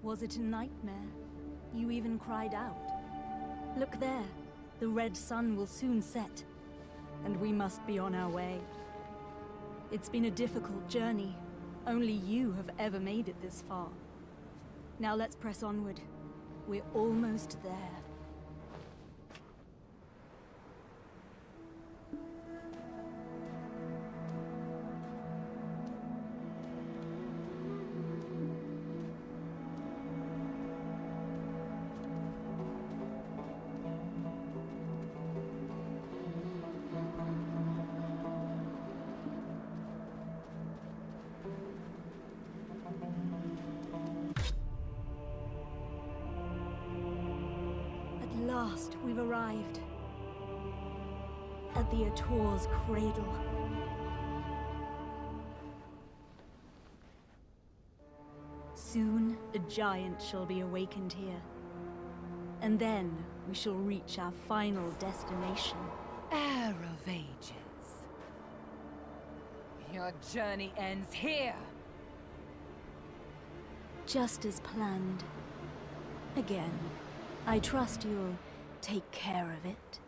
Was it a nightmare? You even cried out. Look there. The red sun will soon set, and we must be on our way. It's been a difficult journey. Only you have ever made it this far. Now let's press onward. We're almost there. At last, we've arrived. At the Ator's cradle. Soon, a giant shall be awakened here. And then, we shall reach our final destination. Heir of Ages. Your journey ends here! Just as planned. Again, I trust you'll take care of it.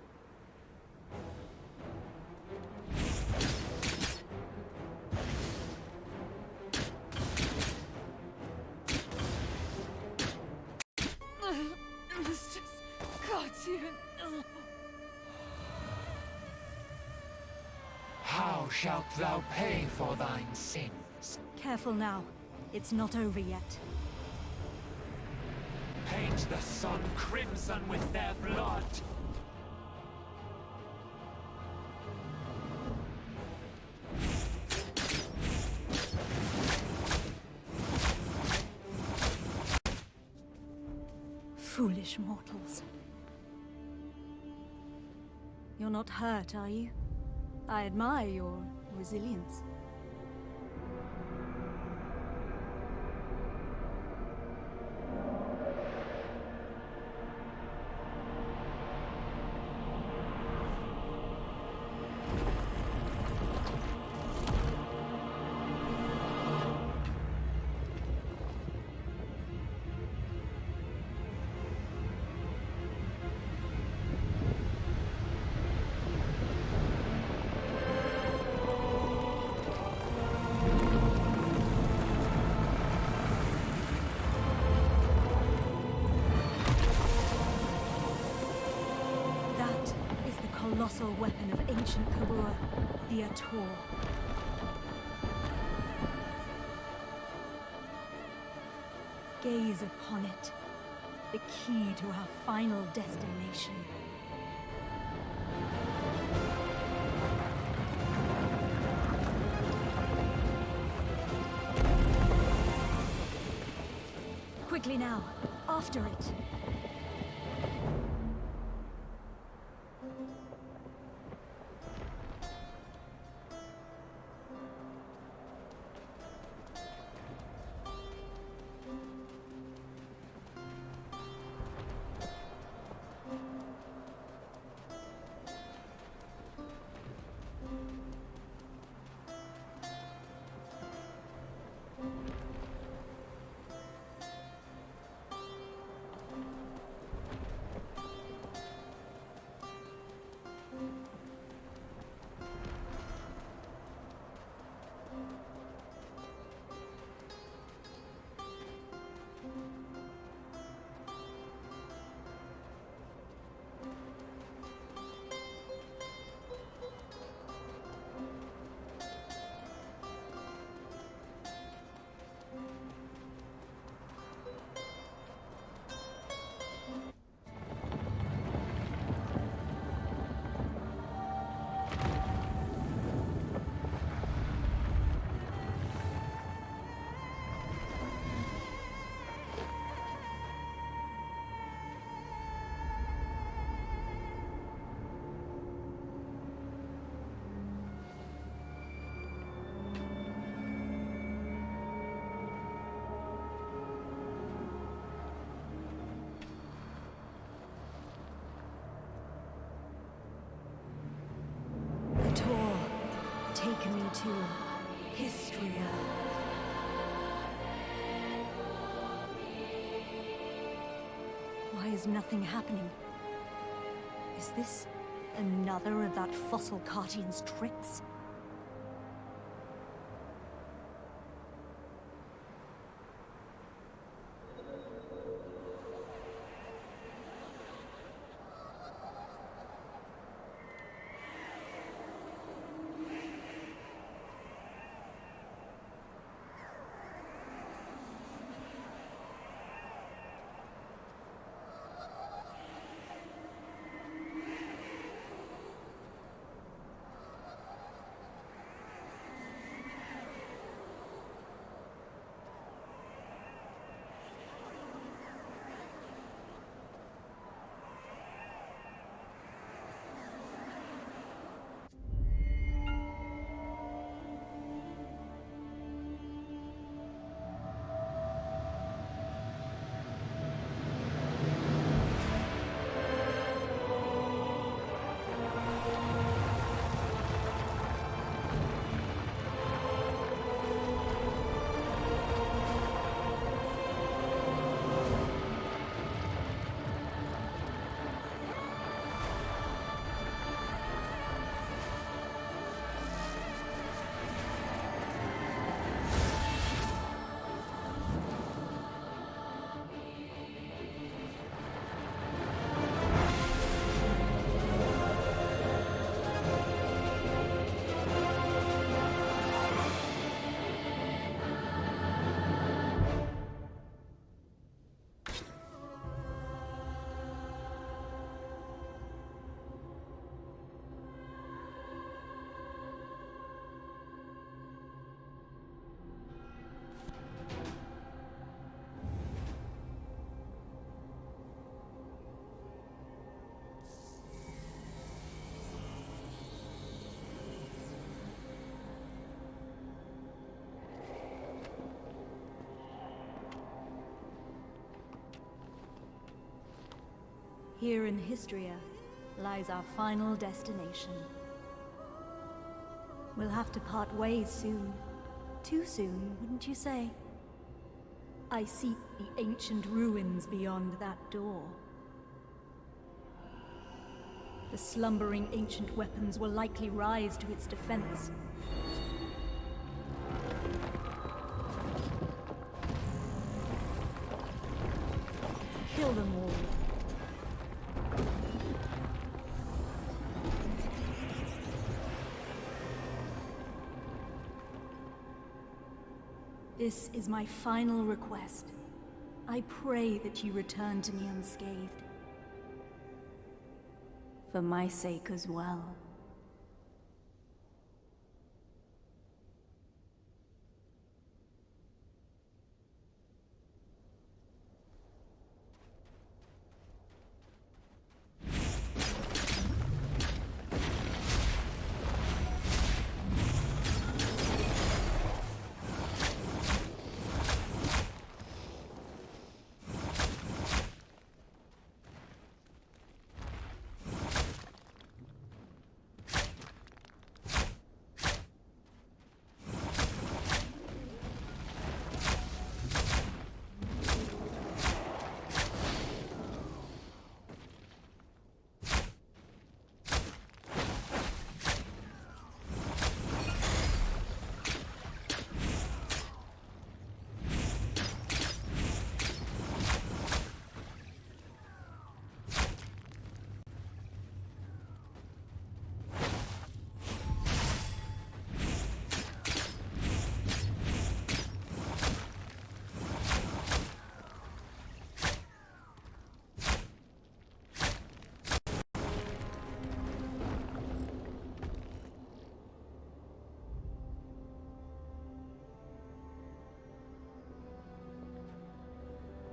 It's just got you. How shalt thou pay for thine sins? Careful now. It's not over yet. Paint the sun crimson with their blood! Foolish mortals. You're not hurt, are you? I admire your resilience. Colossal weapon of ancient Kabua, the Ator. Gaze upon it, the key to our final destination. Quickly now, after it. Ator, take me to Histria. is nothing happening? Is this another of that fossil Cartian's tricks? Here in Histria lies our final destination. We'll have to part ways soon. Too soon, wouldn't you say? I seek the ancient ruins beyond that door. The slumbering ancient weapons will likely rise to its defense. Kill them all. This is my final request. I pray that you return to me unscathed. For my sake as well.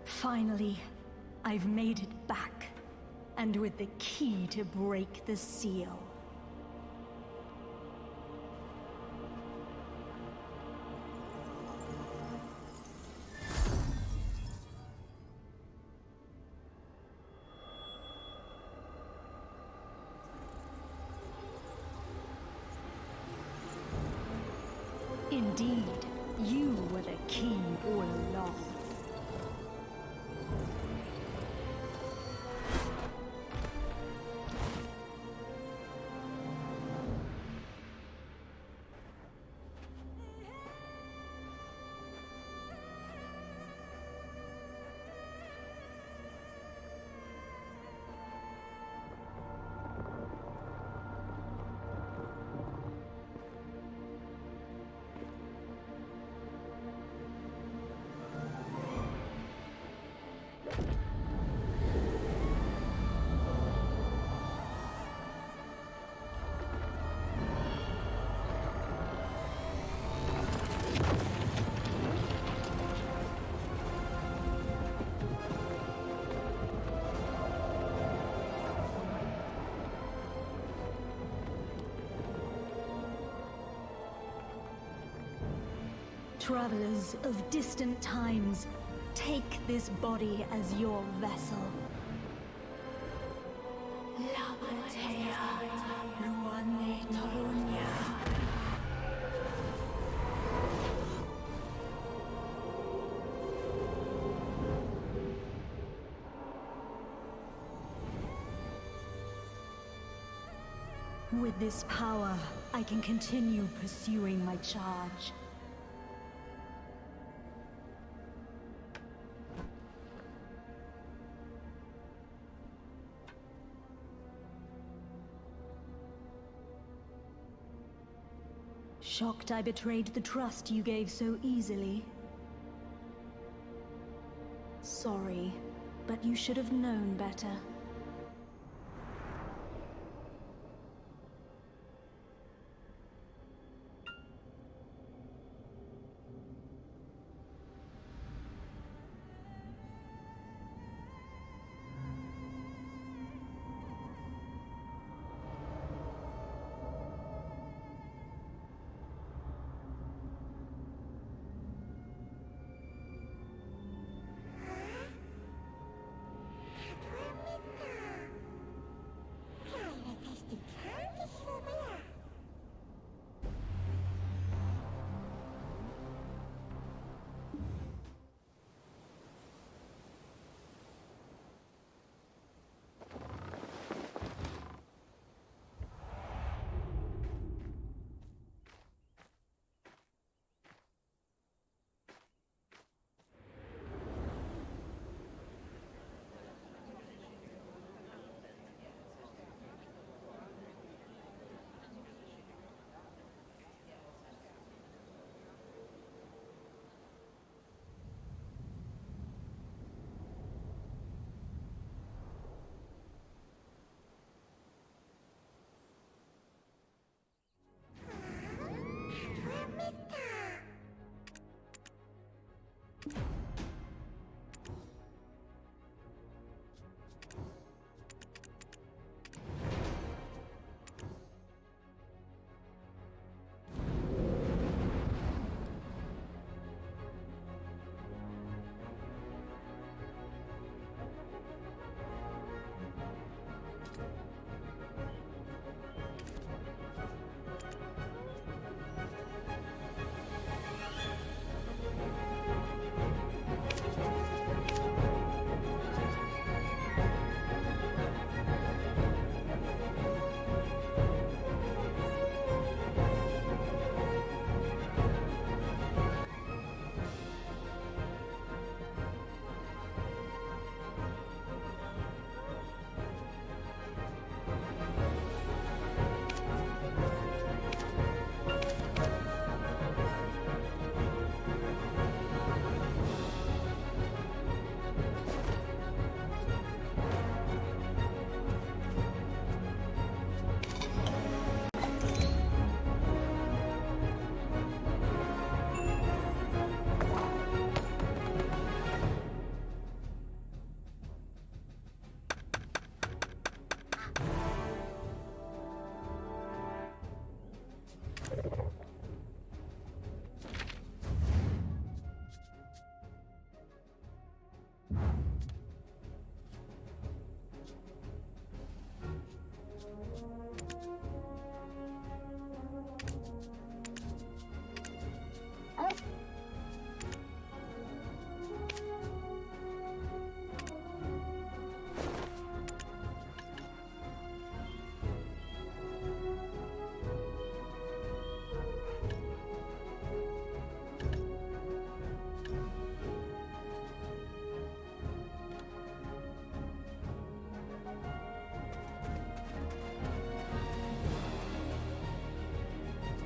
Finally, I've made it back, and with the key to break the seal. Indeed, you were the key all along. Travelers of distant times, take this body as your vessel. With this power, I can continue pursuing my charge. Shocked I betrayed the trust you gave so easily. Sorry, but you should have known better.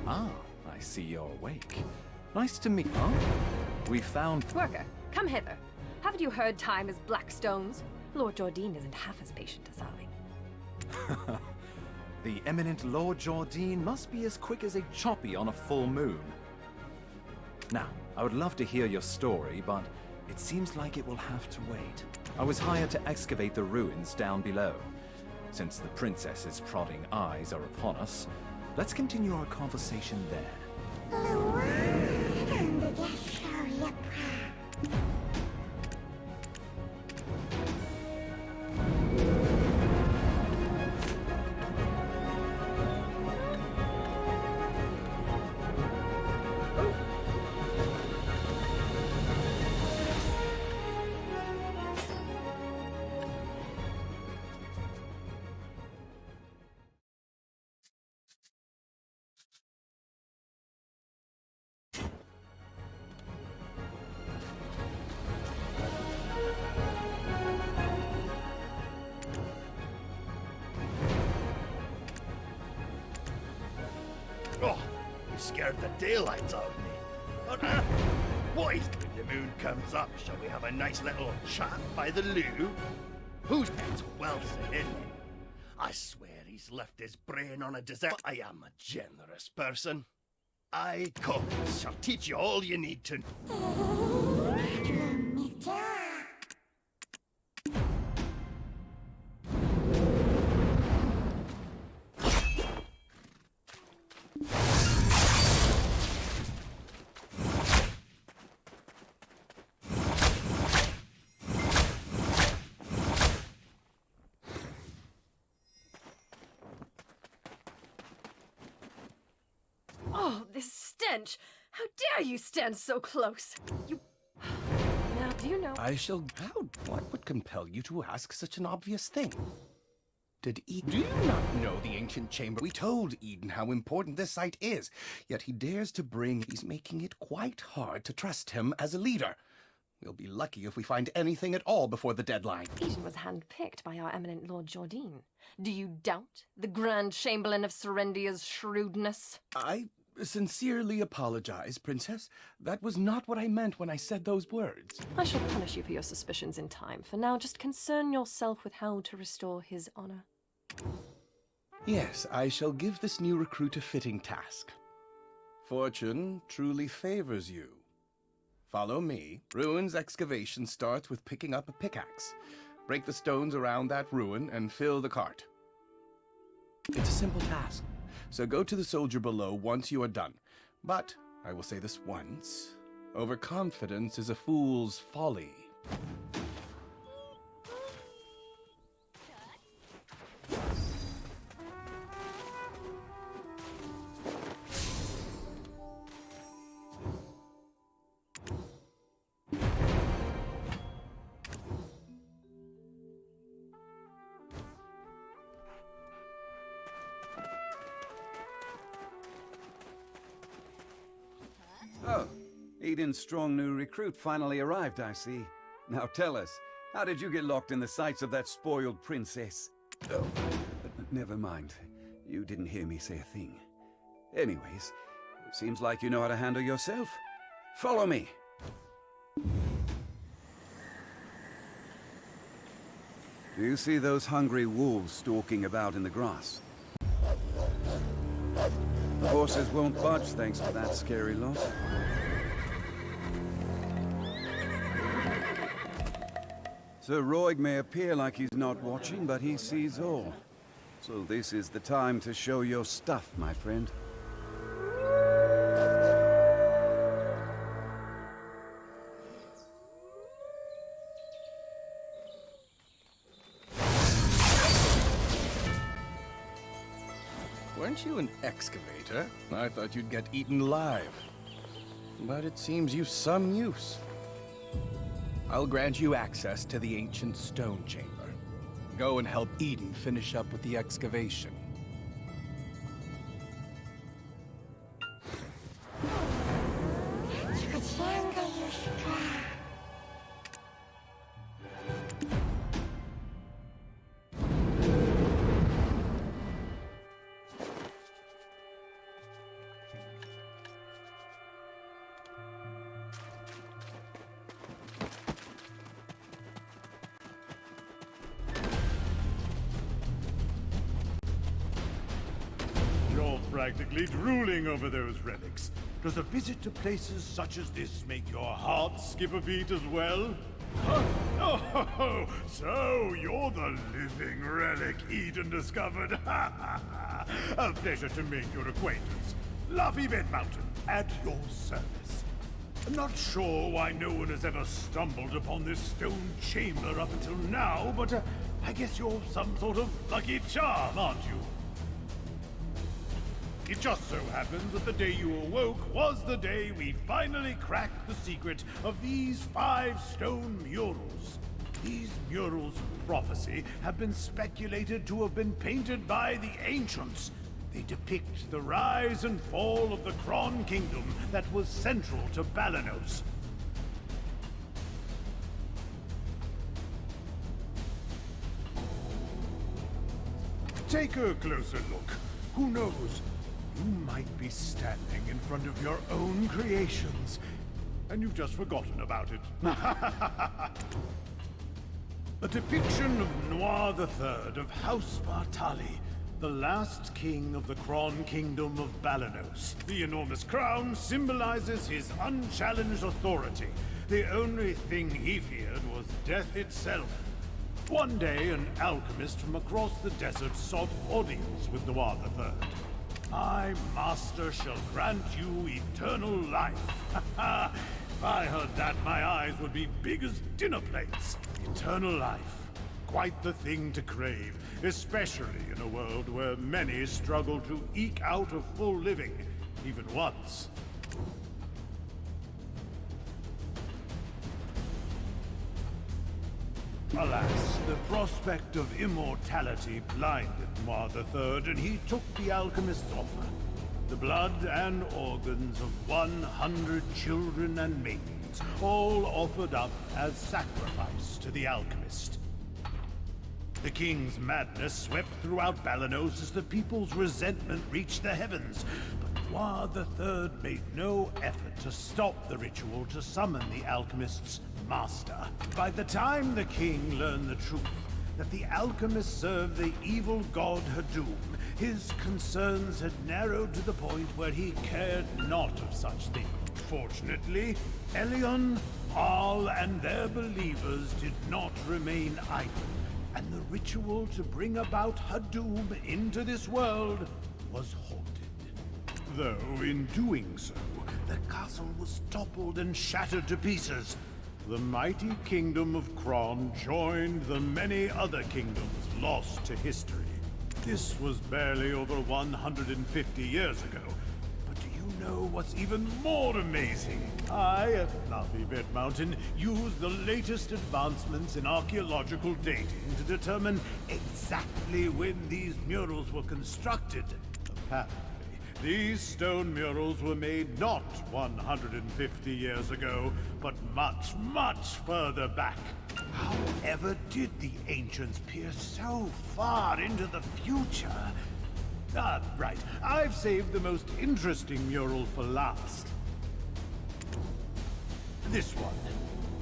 Ah, I see you're awake. Nice to meet you. We found... Worker, come hither. Haven't you heard time is black stones? Lord Jordine isn't half as patient as I. The eminent Lord Jordine must be as quick as a choppy on a full moon. Now, I would love to hear your story, but it seems like it will have to wait. I was hired to excavate the ruins down below. Since the princess's prodding eyes are upon us, let's continue our conversation there. Oh, you scared the daylights out of me. What is when the moon comes up? Shall we have a nice little chat by the loo? Whose head's well set, isn't it? I swear he's left his brain on a dessert. I am a generous person. I, Collins, shall teach you all you need to know. Oh, this stench! How dare you stand so close? You... Now, do you know... I shall... How? What would compel you to ask such an obvious thing? Did Eden... Do you not know the ancient chamber? We told Eden how important this site is, yet he dares to bring... He's making it quite hard to trust him as a leader. We'll be lucky if we find anything at all before the deadline. Eden was handpicked by our eminent Lord Jordine. Do you doubt the Grand Chamberlain of Serendia's shrewdness? I sincerely apologize, Princess. That was not what I meant when I said those words. I shall punish you for your suspicions in time. For now, just concern yourself with how to restore his honor. Yes, I shall give this new recruit a fitting task. Fortune truly favors you. Follow me. Ruin's excavation starts with picking up a pickaxe. Break the stones around that ruin and fill the cart. It's a simple task, so go to the soldier below once you are done. But, I will say this once, overconfidence is a fool's folly. Oh, Eden's strong new recruit finally arrived, I see. Now tell us, how did you get locked in the sights of that spoiled princess? Oh, never mind. You didn't hear me say a thing. Anyways, seems like you know how to handle yourself. Follow me. Do you see those hungry wolves stalking about in the grass? The horses won't budge thanks to that scary lot. Sir Roig may appear like he's not watching, but he sees all. So this is the time to show your stuff, my friend. Weren't you an excavator? I thought you'd get eaten alive. But it seems you've some use. I'll grant you access to the ancient stone chamber. Go and help Eden finish up with the excavation. You're practically drooling over those relics. Does a visit to places such as this make your heart skip a beat as well? Huh? Oh, so you're the living relic Eden discovered. A pleasure to make your acquaintance. Luffy Bed Mountain, at your service. I'm not sure why no one has ever stumbled upon this stone chamber up until now, but I guess you're some sort of lucky charm, aren't you? It just so happens that the day you awoke was the day we finally cracked the secret of these 5 stone murals. These murals of prophecy have been speculated to have been painted by the ancients. They depict the rise and fall of the Kron Kingdom that was central to Balanos. Take a closer look. Who knows? You might be standing in front of your own creations, and you've just forgotten about it. A depiction of Noir III of House Bartali, the last king of the Kron Kingdom of Balanos. The enormous crown symbolizes his unchallenged authority. The only thing he feared was death itself. One day, an alchemist from across the desert sought audience with Noir III. "I, master, shall grant you eternal life." If I heard that, my eyes would be big as dinner plates. Eternal life. Quite the thing to crave, especially in a world where many struggle to eke out a full living, even once. Alas, the prospect of immortality blinded Noir III, and he took the alchemist's offer. The blood and organs of 100 children and maidens, all offered up as sacrifice to the alchemist. The king's madness swept throughout Balanos as the people's resentment reached the heavens. But Noir III made no effort to stop the ritual to summon the alchemist's master. By the time the king learned the truth, that the alchemist served the evil god Hadum, his concerns had narrowed to the point where he cared not of such things. Fortunately, Elion, Arl, and their believers did not remain idle, and the ritual to bring about Hadum into this world was halted. Though, in doing so, the castle was toppled and shattered to pieces. The mighty kingdom of Kron joined the many other kingdoms lost to history. This was barely over 150 years ago. But do you know what's even more amazing? I, at Fluffy Bed Mountain, used the latest advancements in archaeological dating to determine exactly when these murals were constructed. Apparently, these stone murals were made not 150 years ago, but much, much further back. However did the ancients peer so far into the future? Ah, right. I've saved the most interesting mural for last. This one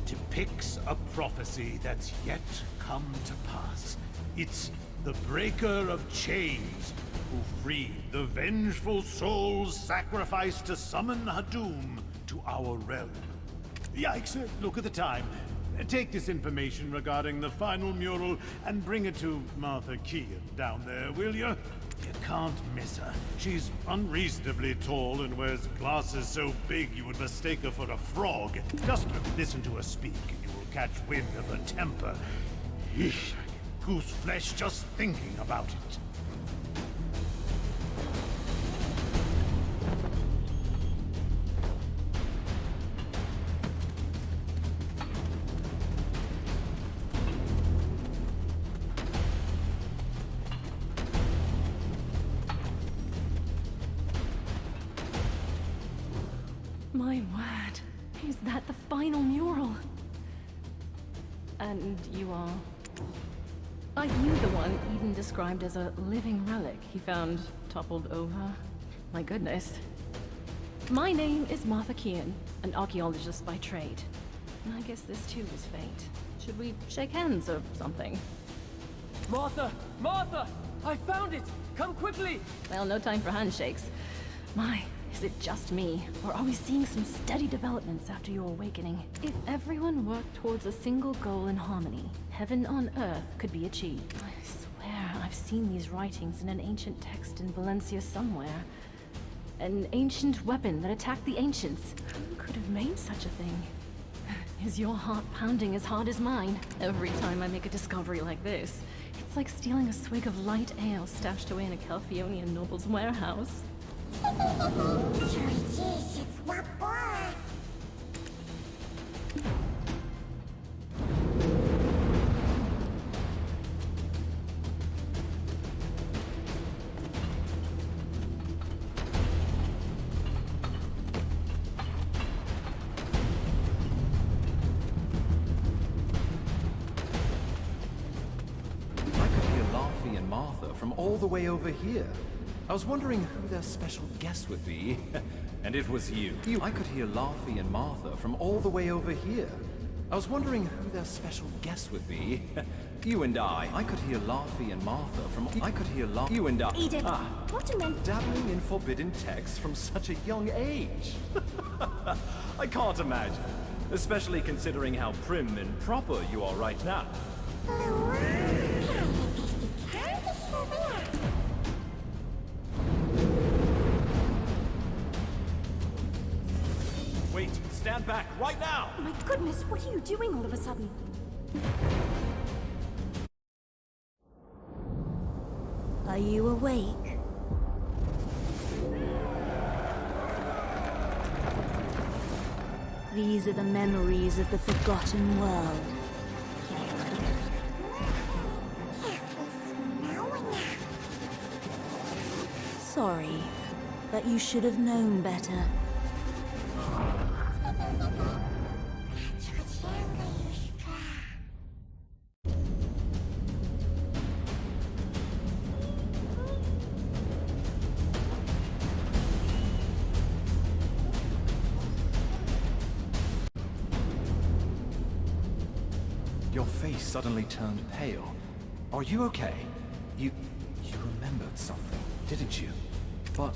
depicts a prophecy that's yet come to pass. It's the Breaker of Chains, who freed the vengeful souls sacrificed to summon Hadum to our realm. Yikes, look at the time. Take this information regarding the final mural and bring it to Martha Kean down there, will you? You can't miss her. She's unreasonably tall and wears glasses so big you would mistake her for a frog. Just listen to her speak and you will catch wind of her temper. Eesh, goose flesh just thinking about it. My word. Is that the final mural? And you are? Are you the one Eden described as a living relic he found toppled over? My goodness. My name is Martha Kean, an archaeologist by trade. And I guess this too is fate. Should we shake hands or something? Martha! Martha! I found it! Come quickly! Well, no time for handshakes. My, is it just me? Or are we seeing some steady developments after your awakening? If everyone worked towards a single goal in harmony, heaven on earth could be achieved. I swear I've seen these writings in an ancient text in Valencia somewhere. An ancient weapon that attacked the ancients. Who could have made such a thing? Is your heart pounding as hard as mine? Every time I make a discovery like this, it's like stealing a swig of light ale stashed away in a Calphionian noble's warehouse. I could hear Laffy and Martha from all the way over here. I was wondering who their special guest would be, and it was you. I could hear Laufey and Martha from all the way over here. I was wondering who their special guest would be. You and I. I could hear Laufey and Martha from... I could hear You and I. Edith, Ah, what a men... dabbling in forbidden texts from such a young age. I can't imagine. Especially considering how prim and proper you are right now. Wait, stand back right now! My goodness, what are you doing all of a sudden? Are you awake? These are the memories of the Forgotten World. Sorry, but you should have known better. Your face suddenly turned pale. Are you okay? You remembered something, didn't you? But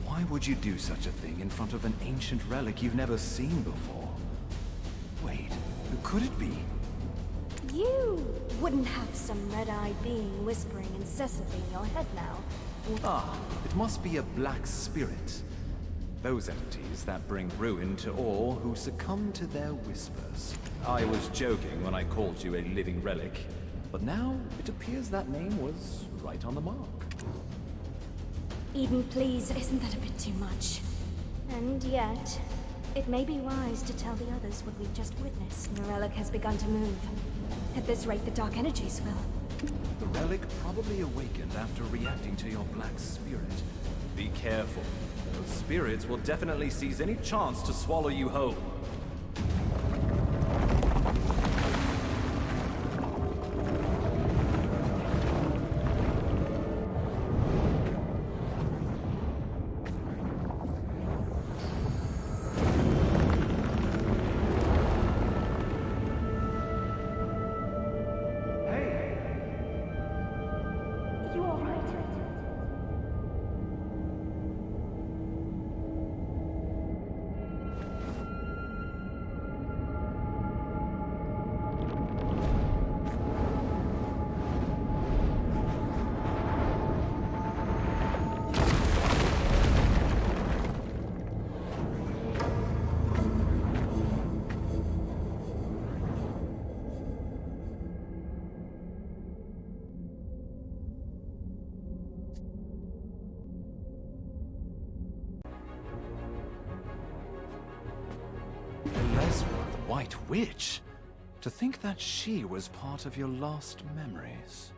why would you do such a thing in front of an ancient relic you've never seen before? Wait, who could it be? You wouldn't have some red-eyed being whispering incessantly in your head now. Ah, it must be a black spirit. Those entities that bring ruin to all who succumb to their whispers. I was joking when I called you a living relic, but now it appears that name was right on the mark. Eden, please, isn't that a bit too much? And yet, it may be wise to tell the others what we've just witnessed. The relic has begun to move. At this rate, the dark energies will. The relic probably awakened after reacting to your black spirit. Be careful. Those spirits will definitely seize any chance to swallow you whole. You all right? Elezra, the White Witch? To think that she was part of your lost memories.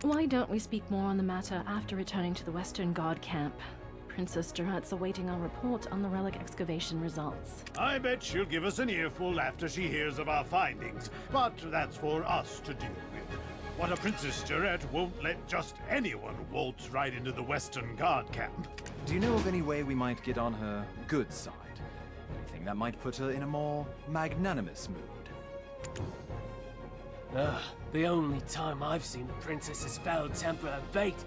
Why don't we speak more on the matter after returning to the Western Guard camp? Princess Durat's awaiting our report on the relic excavation results. I bet she'll give us an earful after she hears of our findings, but that's for us to deal with. What a Princess Durat won't let just anyone waltz right into the Western Guard camp. Do you know of any way we might get on her good side? Anything that might put her in a more magnanimous mood? The only time I've seen the princess's foul temper abate,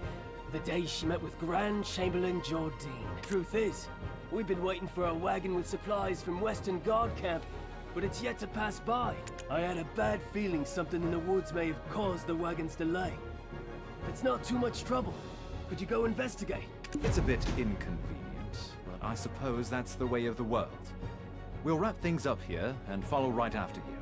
the day she met with Grand Chamberlain Jordine. Truth is, we've been waiting for a wagon with supplies from Western Guard camp, but it's yet to pass by. I had a bad feeling something in the woods may have caused the wagon's delay. If it's not too much trouble, could you go investigate? It's a bit inconvenient, but I suppose that's the way of the world. We'll wrap things up here and follow right after you.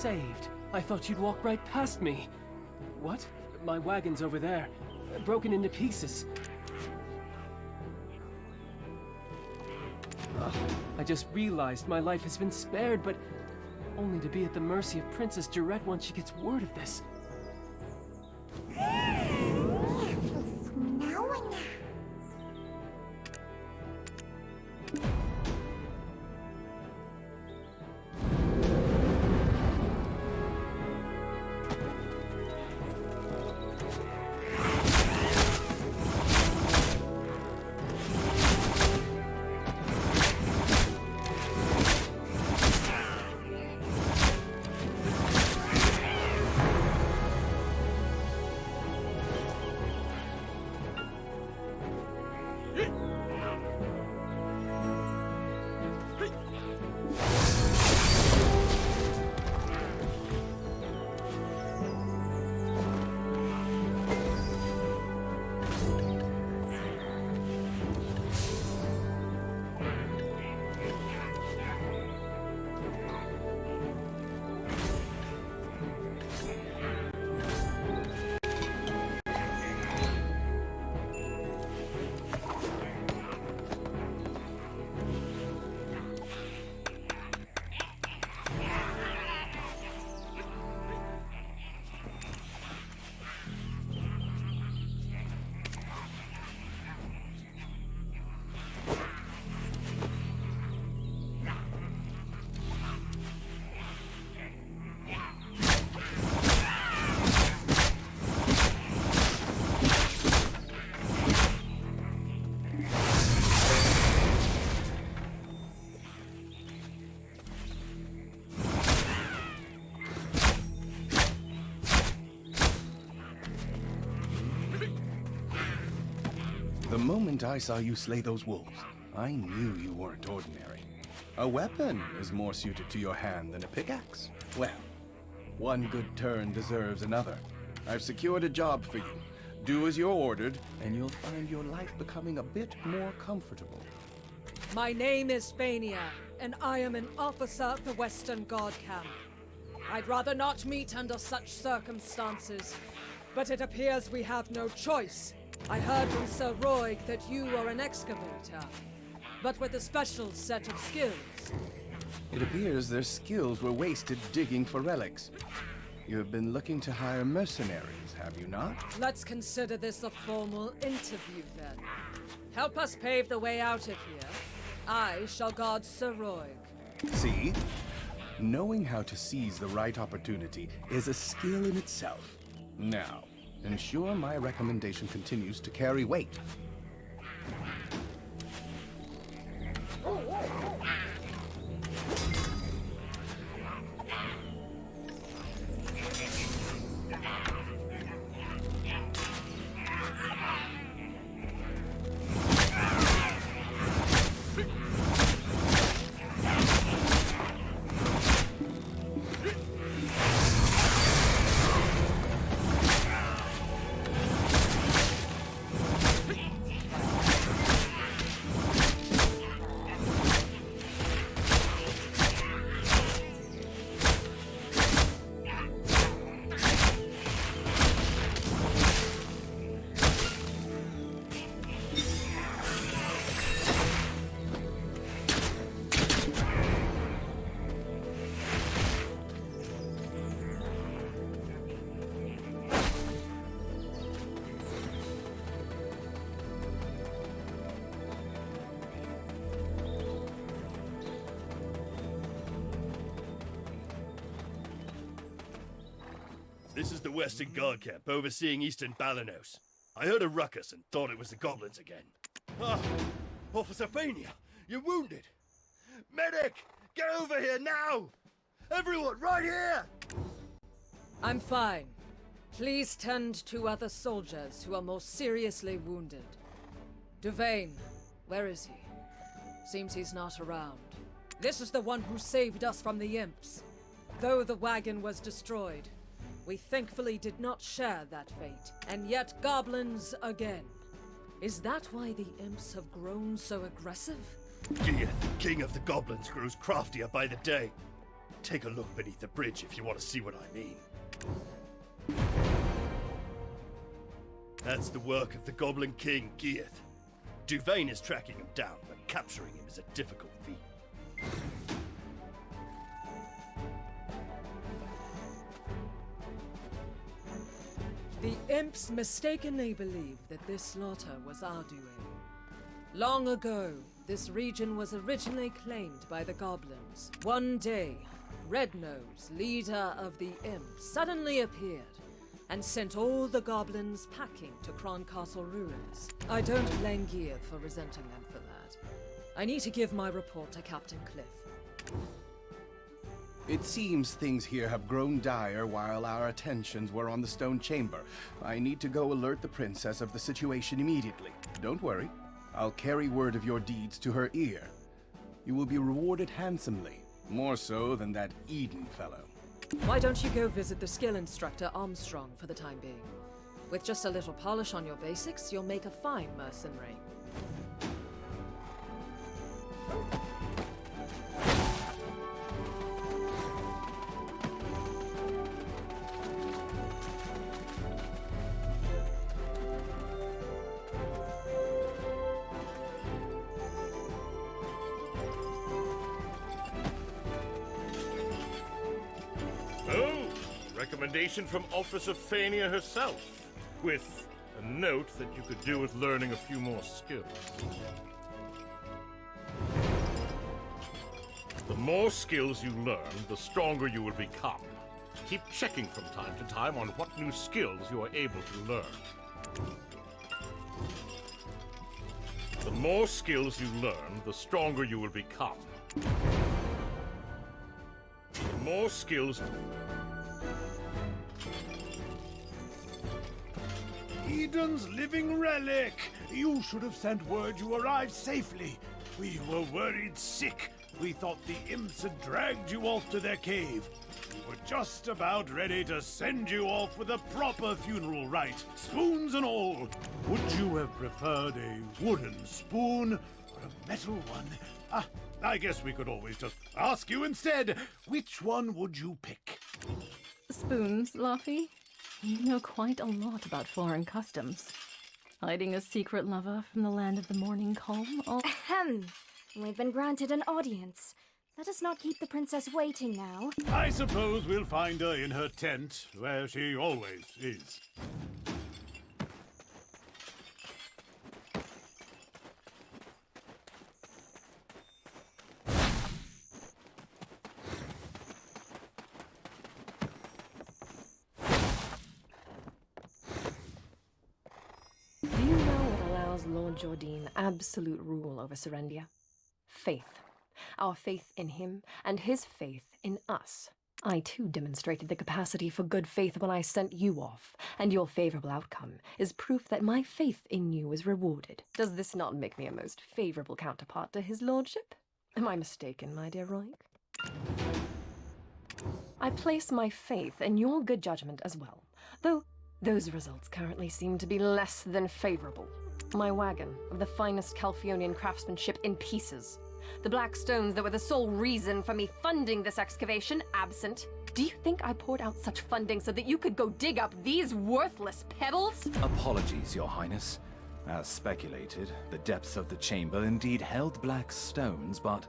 saved. I thought you'd walk right past me. What? My wagon's over there, broken into pieces. Ugh, I just realized my life has been spared, but only to be at the mercy of Princess Jarette once she gets word of this. The moment I saw you slay those wolves, I knew you weren't ordinary. A weapon is more suited to your hand than a pickaxe. Well, one good turn deserves another. I've secured a job for you. Do as you're ordered, and you'll find your life becoming a bit more comfortable. My name is Fania, and I am an officer of the Western Guard Camp. I'd rather not meet under such circumstances, but it appears we have no choice. I heard from Sir Roig that you are an excavator, but with a special set of skills. It appears their skills were wasted digging for relics. You have been looking to hire mercenaries, have you not? Let's consider this a formal interview then. Help us pave the way out of here. I shall guard Sir Roig. See? Knowing how to seize the right opportunity is a skill in itself. Now, ensure my recommendation continues to carry weight. This is the Western Guard Camp overseeing Eastern Balanos. I heard a ruckus and thought it was the goblins again. Ah! Officer Fania, you're wounded! Medic! Get over here now! Everyone, right here! I'm fine. Please tend to other soldiers who are more seriously wounded. Duvain, where is he? Seems he's not around. This is the one who saved us from the imps. Though the wagon was destroyed, we thankfully did not share that fate. And yet goblins again. Is that why the imps have grown so aggressive? Gieth, king of the goblins, grows craftier by the day. Take a look beneath the bridge if you want to see what I mean. That's the work of the Goblin King, Geath. Duvain is tracking him down, but capturing him is a difficult feat. The imps mistakenly believed that this slaughter was our doing. Long ago, this region was originally claimed by the goblins. One day, Rednose, leader of the imps, suddenly appeared and sent all the goblins packing to Croncastle ruins. I don't blame Gear for resenting them for that. I need to give my report to Captain Cliff. It seems things here have grown dire while our attentions were on the stone chamber. I need to go alert the princess of the situation immediately. Don't worry. I'll carry word of your deeds to her ear. You will be rewarded handsomely, more so than that Eden fellow. Why don't you go visit the skill instructor Armstrong for the time being? With just a little polish on your basics, you'll make a fine mercenary. Recommendation from Officer Fania herself, with a note that you could do with learning a few more skills. The more skills you learn, the stronger you will become. Keep checking from time to time on what new skills you are able to learn. The more skills you learn, the stronger you will become. The more skills... Eden's living relic! You should have sent word you arrived safely. We were worried sick. We thought the imps had dragged you off to their cave. We were just about ready to send you off with a proper funeral rite, spoons and all. Would you have preferred a wooden spoon or a metal one? I guess we could always just ask you instead. Which one would you pick? Spoons, Luffy? You know quite a lot about foreign customs. Hiding a secret lover from the land of the morning calm? Ahem. We've been granted an audience. Let us not keep the princess waiting now. I suppose we'll find her in her tent, where she always is. Do you know what allows Lord Jordine absolute rule over Serendia? Faith. Our faith in him, and his faith in us. I too demonstrated the capacity for good faith when I sent you off, and your favorable outcome is proof that my faith in you is rewarded. Does this not make me a most favorable counterpart to his lordship? Am I mistaken, my dear Roig? I place my faith in your good judgment as well, though those results currently seem to be less than favorable. My wagon, of the finest Calphionian craftsmanship, in pieces. The black stones that were the sole reason for me funding this excavation, absent. Do you think I poured out such funding so that you could go dig up these worthless pebbles? Apologies, Your Highness. As speculated, the depths of the chamber indeed held black stones, but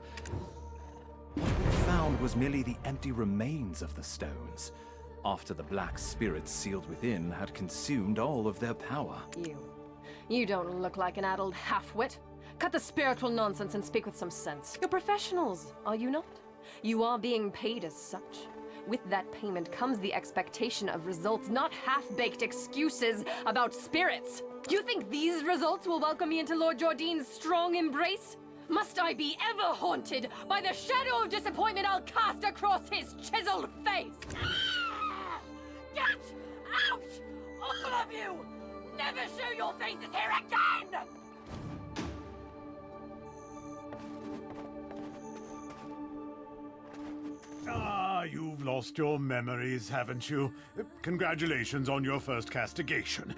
what we found was merely the empty remains of the stones, after the black spirits sealed within had consumed all of their power. You don't look like an addled half-wit. Cut the spiritual nonsense and speak with some sense. You're professionals, are you not? You are being paid as such. With that payment comes the expectation of results, not half-baked excuses about spirits. Do you think these results will welcome me into Lord Jordine's strong embrace? Must I be ever haunted by the shadow of disappointment I'll cast across his chiseled face? Get out! All of you! Never show your faces here again! You've lost your memories, haven't you? Congratulations on your first castigation.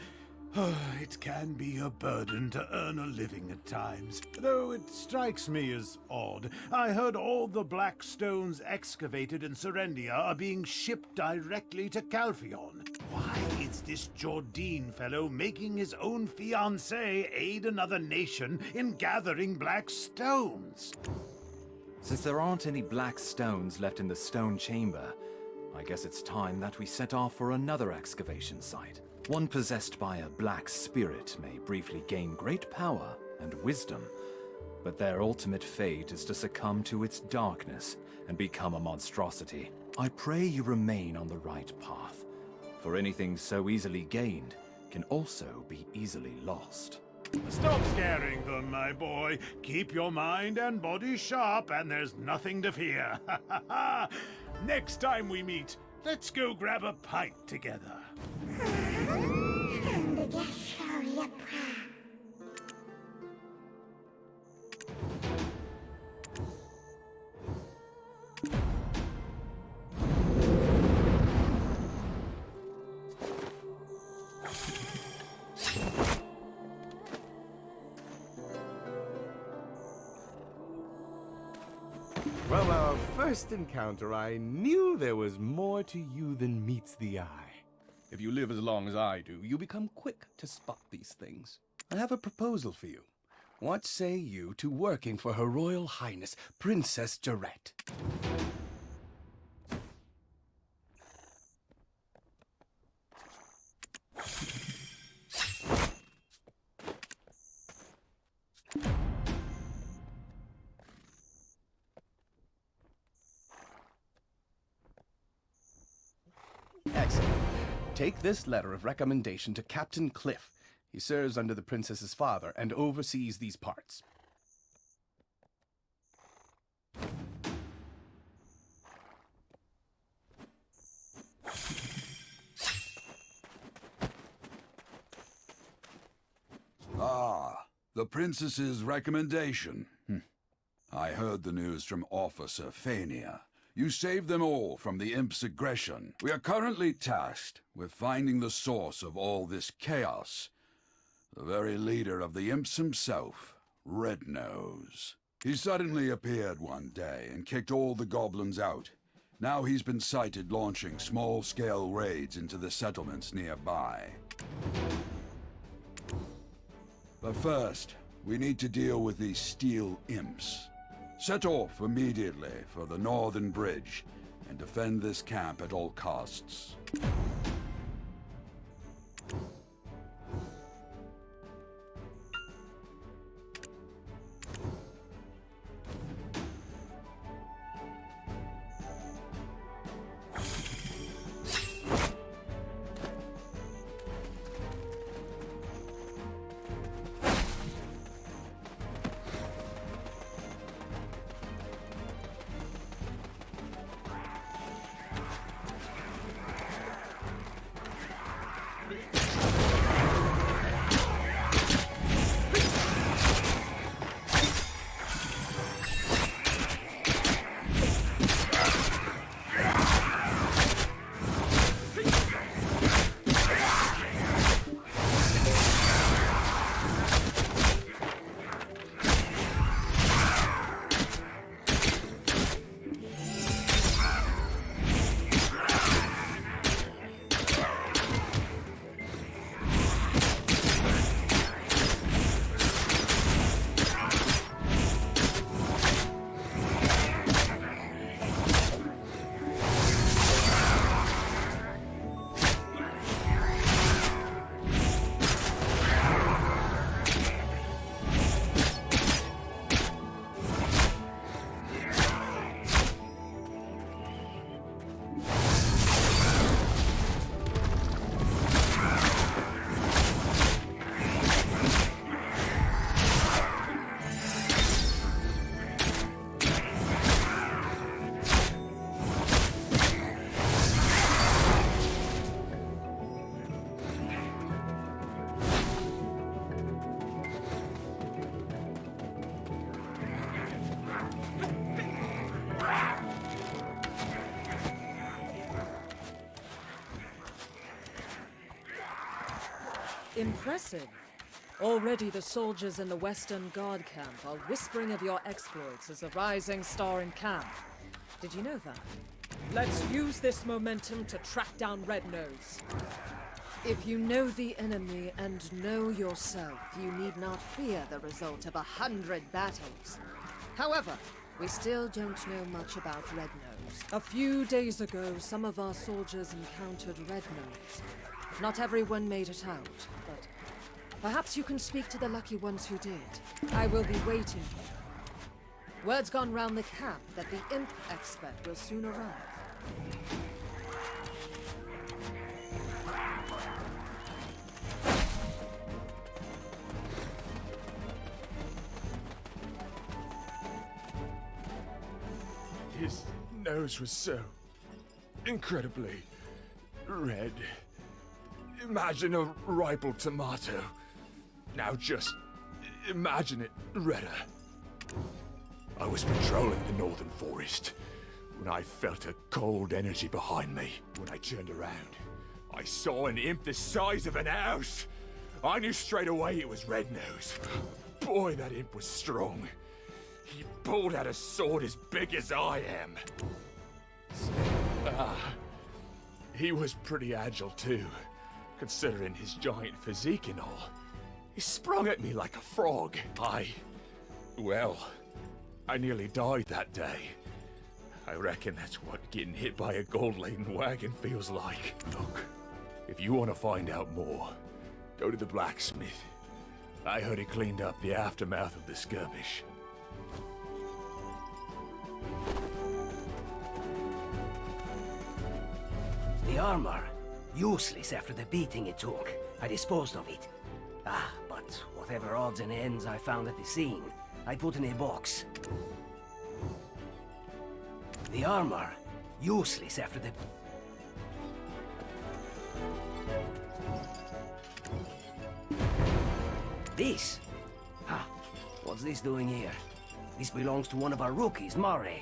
It can be a burden to earn a living at times, though it strikes me as odd. I heard all the black stones excavated in Serendia are being shipped directly to Calphion. Why is this Jordine fellow making his own fiancée aid another nation in gathering black stones? Since there aren't any black stones left in the stone chamber, I guess it's time that we set off for another excavation site. One possessed by a black spirit may briefly gain great power and wisdom, but their ultimate fate is to succumb to its darkness and become a monstrosity. I pray you remain on the right path, for anything so easily gained can also be easily lost. Stop scaring them, my boy. Keep your mind and body sharp, and there's nothing to fear. Next time we meet, let's go grab a pint together. From our first encounter, I knew there was more to you than meets the eye. If you live as long as I do, you become quick to spot these things. I have a proposal for you. What say you to working for Her Royal Highness, Princess Jarette? Excellent. Take this letter of recommendation to Captain Cliff. He serves under the princess's father and oversees these parts. Ah, the princess's recommendation. I heard the news from Officer Fania. You saved them all from the Imp's aggression. We are currently tasked with finding the source of all this chaos. The very leader of the Imps himself, Rednose. He suddenly appeared one day and kicked all the goblins out. Now he's been sighted launching small-scale raids into the settlements nearby. But first, we need to deal with these Steel Imps. Set off immediately for the Northern Bridge and defend this camp at all costs. Impressive. Already the soldiers in the Western Guard camp are whispering of your exploits as a rising star in camp. Did you know that? Let's use this momentum to track down Red Nose. If you know the enemy and know yourself, you need not fear the result of 100 battles. However, we still don't know much about Red Nose. A few days ago, some of our soldiers encountered Red Nose. Not everyone made it out, but perhaps you can speak to the lucky ones who did. I will be waiting here. Word's gone round the camp that the Imp expert will soon arrive. His nose was so incredibly red. Imagine a ripe tomato. Now just imagine it redder. I was patrolling the northern forest when I felt a cold energy behind me. When I turned around, I saw an imp the size of an house. I knew straight away it was Red Nose. Boy, that imp was strong. He pulled out a sword as big as I am. He was pretty agile too, considering his giant physique and all. He sprung at me like a frog. Well, I nearly died that day. I reckon that's what getting hit by a gold-laden wagon feels like. Look, if you want to find out more, go to the blacksmith. I heard he cleaned up the aftermath of the skirmish. The armor. Useless after the beating it took. I disposed of it. But whatever odds and ends I found at the scene, I put in a box. The armor. Useless after the... This? What's this doing here? This belongs to one of our rookies, Mare.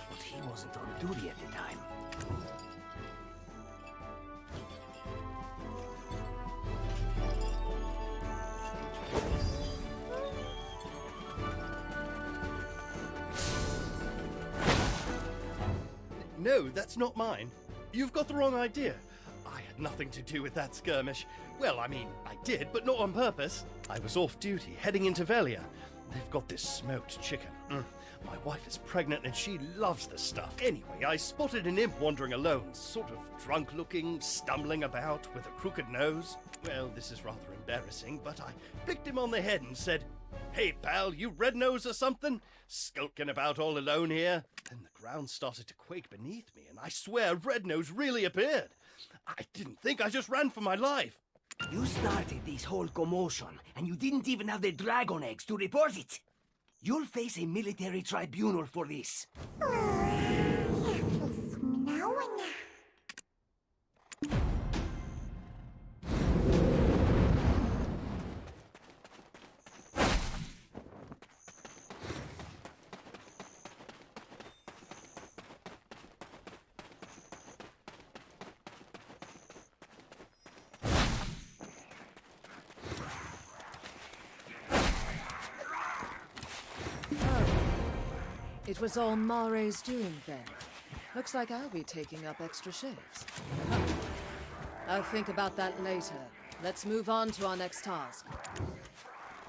But he wasn't on duty at the time. No, that's not mine. You've got the wrong idea. I had nothing to do with that skirmish. Well, I mean, I did, but not on purpose. I was off duty, heading into Velia. They've got this smoked chicken. My wife is pregnant and she loves the stuff. Anyway, I spotted an imp wandering alone, sort of drunk-looking, stumbling about with a crooked nose. Well, this is rather embarrassing, but I picked him on the head and said, "Hey, pal, you red nose or something? Skulking about all alone here?" Then the ground started to quake beneath me, and I swear Red Nose really appeared. I didn't think, I just ran for my life. You started this whole commotion, and you didn't even have the dragon eggs to report it. You'll face a military tribunal for this. It was all Mare's doing then. Looks like I'll be taking up extra shifts. I'll think about that later. Let's move on to our next task.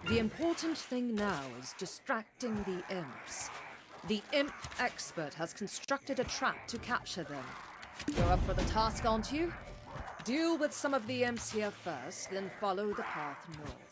The important thing now is distracting the imps. The imp expert has constructed a trap to capture them. You're up for the task, aren't you? Deal with some of the imps here first, then follow the path north.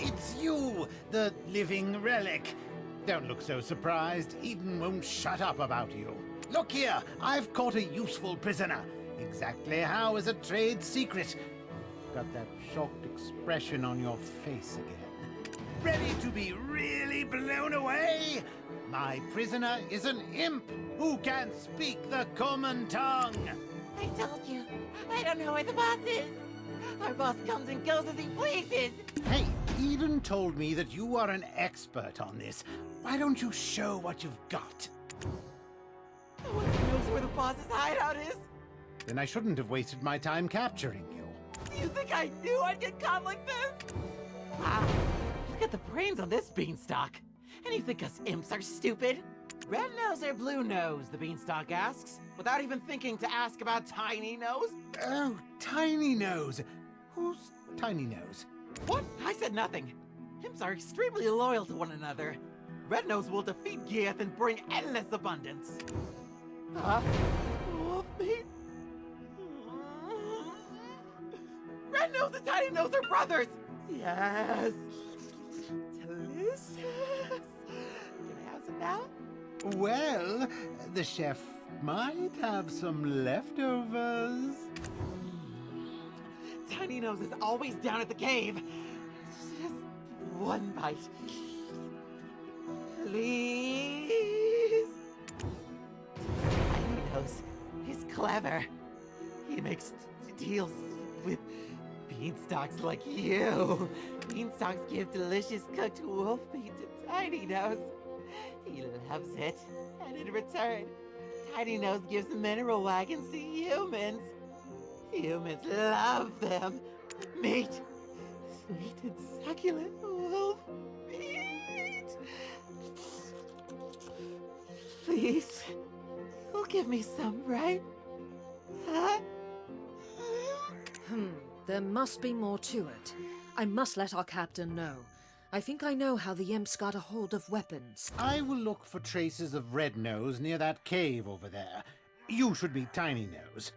it's you, the living relic. Don't look so surprised. Eden won't shut up about you. Look here, I've caught a useful prisoner. Exactly how is a trade secret. Got that shocked expression on your face again. Ready to be really blown away? My prisoner is an imp who can speak the common tongue. I told you, I don't know where the boss is. Our boss comes and goes as he pleases. Hey, Eden told me that you are an expert on this. Why don't you show what you've got? No one knows where the boss's hideout is. Then I shouldn't have wasted my time capturing you. Do you think I knew I'd get caught like this? Wow, look at the brains on this beanstalk. And you think us imps are stupid? Red nose or blue nose, the beanstalk asks, without even thinking to ask about Tiny Nose. Oh, Tiny Nose. Who's Tiny Nose? What? I said nothing. Imps are extremely loyal to one another. Red Nose will defeat Gieth and bring endless abundance. Huh? Wolf meat? Red Nose and Tiny Nose are brothers! Yes! Delicious! Can I have some now? Well, the chef might have some leftovers. Tiny Nose is always down at the cave. Just one bite. Please? Tiny Nose is clever. He makes deals with beanstalks like you. Beanstalks give delicious cooked wolf meat to Tiny Nose. He loves it. And in return, Tiny Nose gives mineral wagons to humans. Humans love them. Meat. Sweet and succulent wolf meat. Please. You'll give me some, right? Huh? There must be more to it. I must let our captain know. I think I know how the imps got a hold of weapons. I will look for traces of Red Nose near that cave over there. You should be Tiny Nose.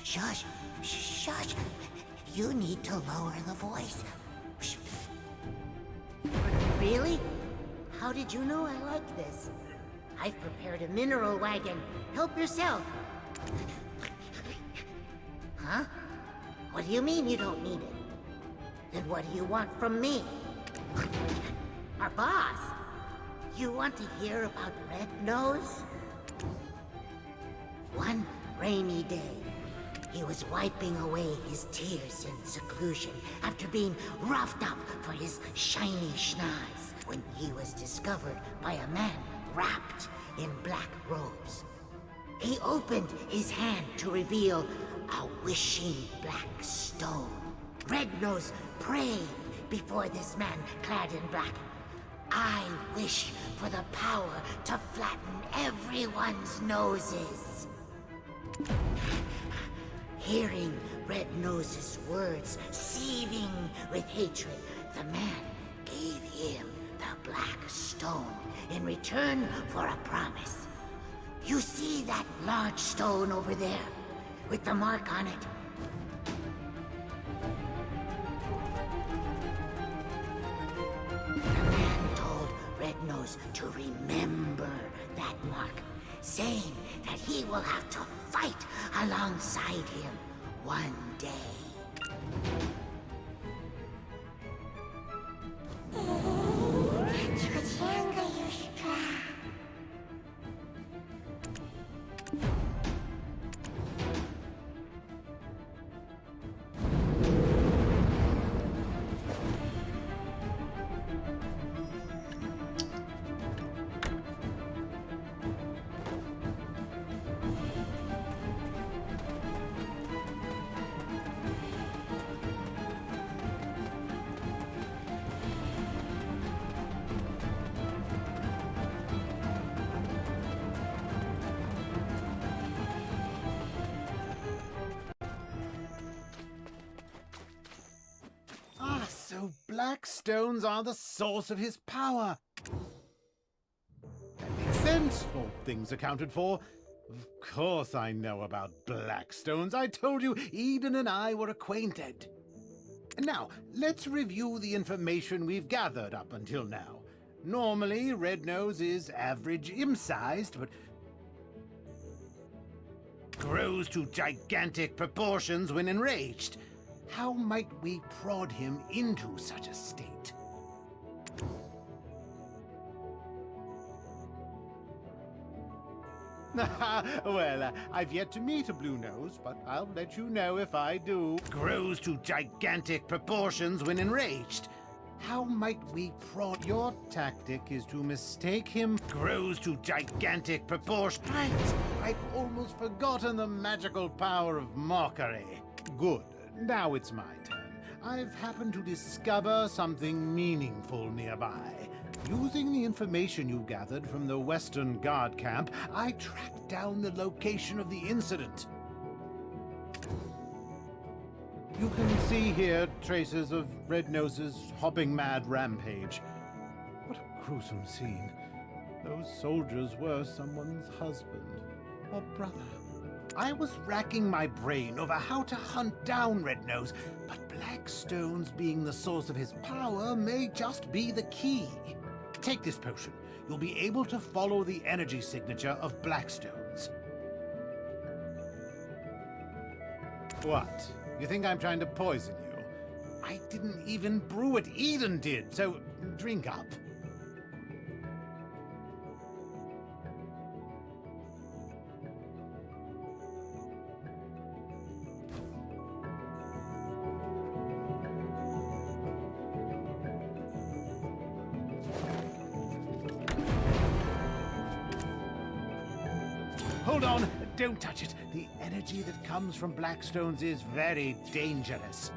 Shush! Shush! You need to lower the voice. Really? How did you know I like this? I've prepared a mineral wagon. Help yourself. Huh? What do you mean you don't need it? Then what do you want from me? Our boss? You want to hear about Red Nose? One rainy day, he was wiping away his tears in seclusion after being roughed up for his shiny schnoz when he was discovered by a man wrapped in black robes. He opened his hand to reveal a wishing black stone. Red Nose prayed before this man clad in black. I wish for the power to flatten everyone's noses. Hearing Red Nose's words seething with hatred, the man gave him the Black Stone in return for a promise. You see that large stone over there, with the mark on it? The man told Red Nose to remember that mark, saying that he will have to fight alongside him one day. So black stones are the source of his power. That makes sense. All things accounted for. Of course I know about black stones. I told you Eden and I were acquainted. And now, let's review the information we've gathered up until now. Normally, Red Nose is average imp-sized, but grows to gigantic proportions when enraged. How might we prod him into such a state? Well, I've yet to meet a Blue Nose, but I'll let you know if I do. Grows to gigantic proportions when enraged. How might we prod? Your tactic is to mistake him. Grows to gigantic proportions. Right! I'd almost forgotten the magical power of mockery. Good. Now it's my turn. I've happened to discover something meaningful nearby. Using the information you gathered from the Western Guard camp, I tracked down the location of the incident. You can see here traces of Red Nose's hopping mad rampage. What a gruesome scene. Those soldiers were someone's husband or brother. I was racking my brain over how to hunt down Red Nose, but black stones being the source of his power may just be the key. Take this potion. You'll be able to follow the energy signature of black stones. What? You think I'm trying to poison you? I didn't even brew it. Eden did, so drink up. Hold on! Don't touch it! The energy that comes from Blackstones is very dangerous.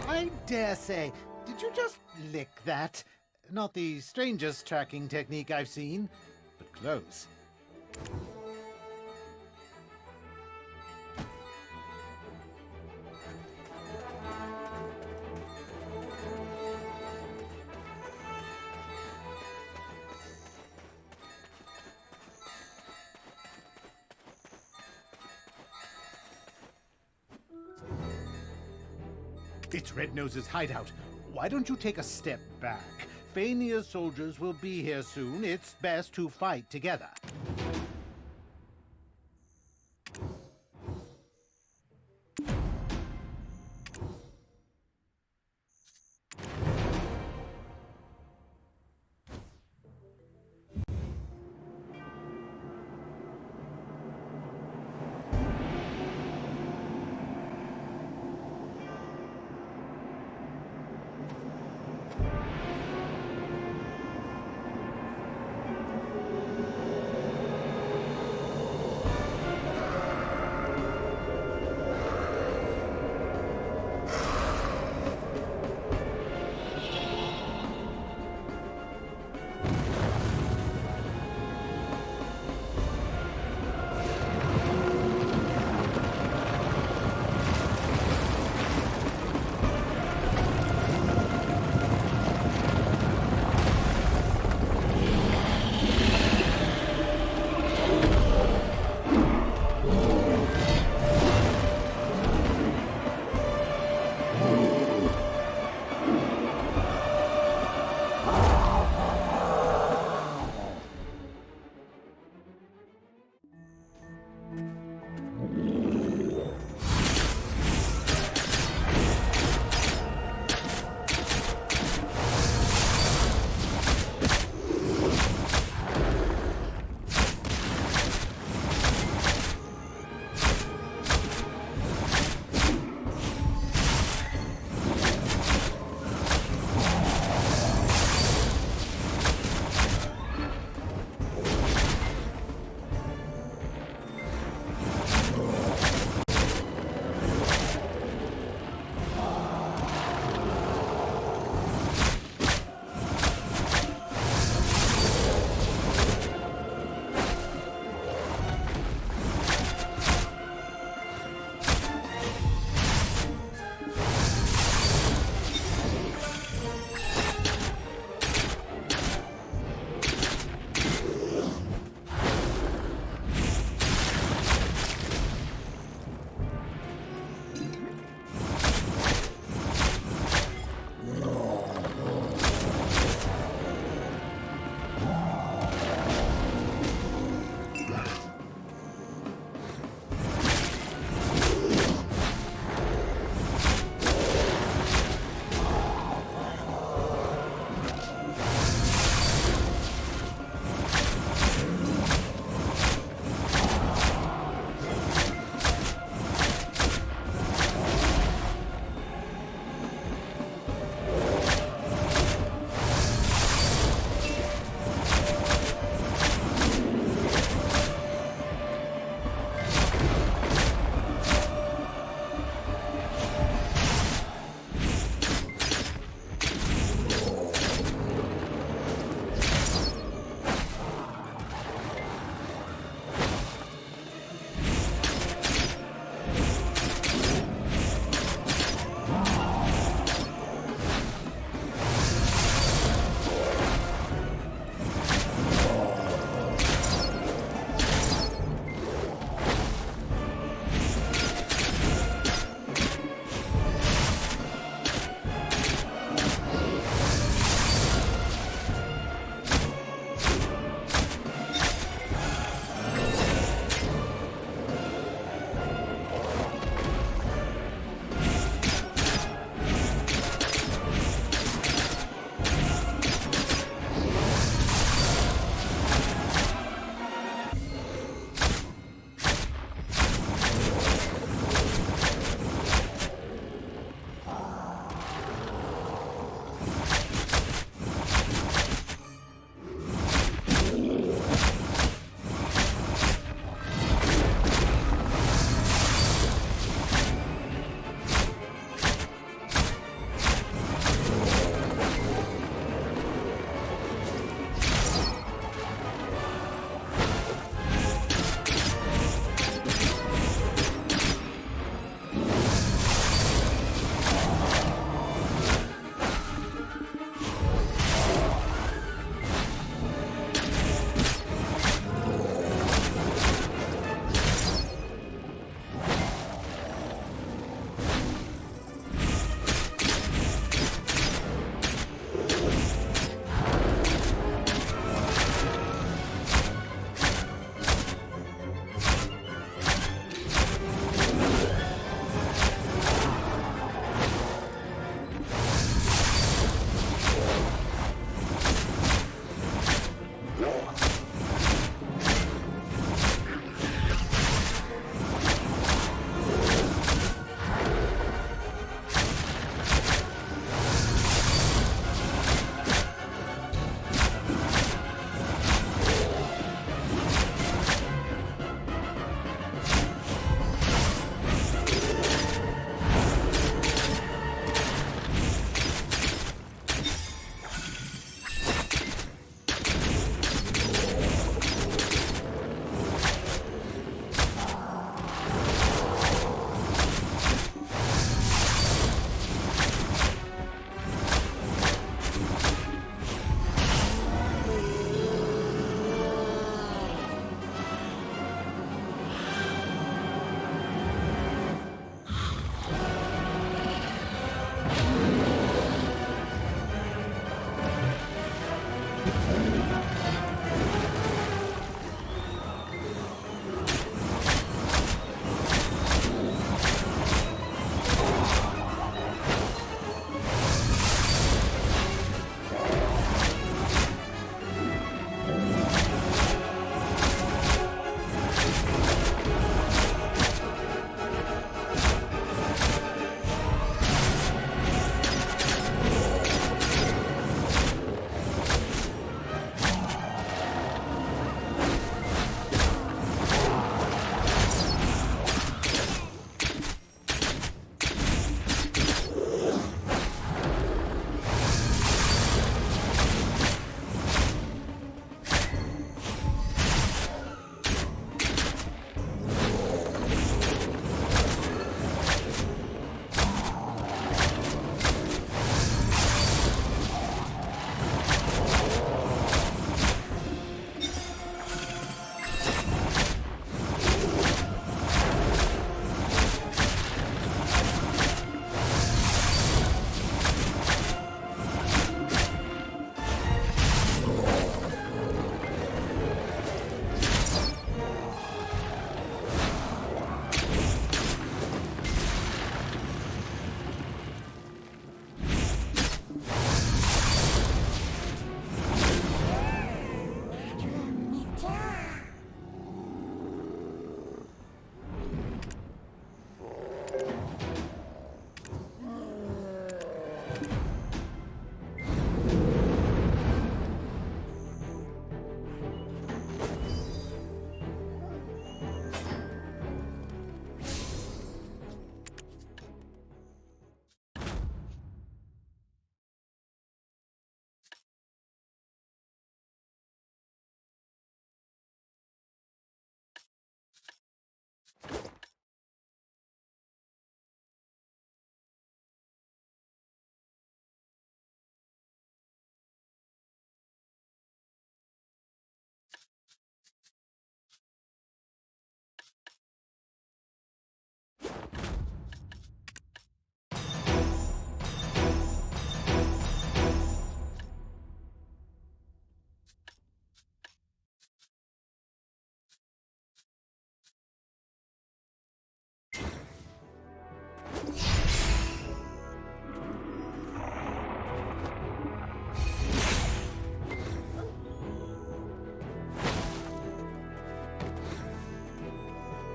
I dare say, did you just lick that? Not the strangest tracking technique I've seen, but close. It's Red Nose's hideout. Why don't you take a step back? Fania's soldiers will be here soon, it's best to fight together.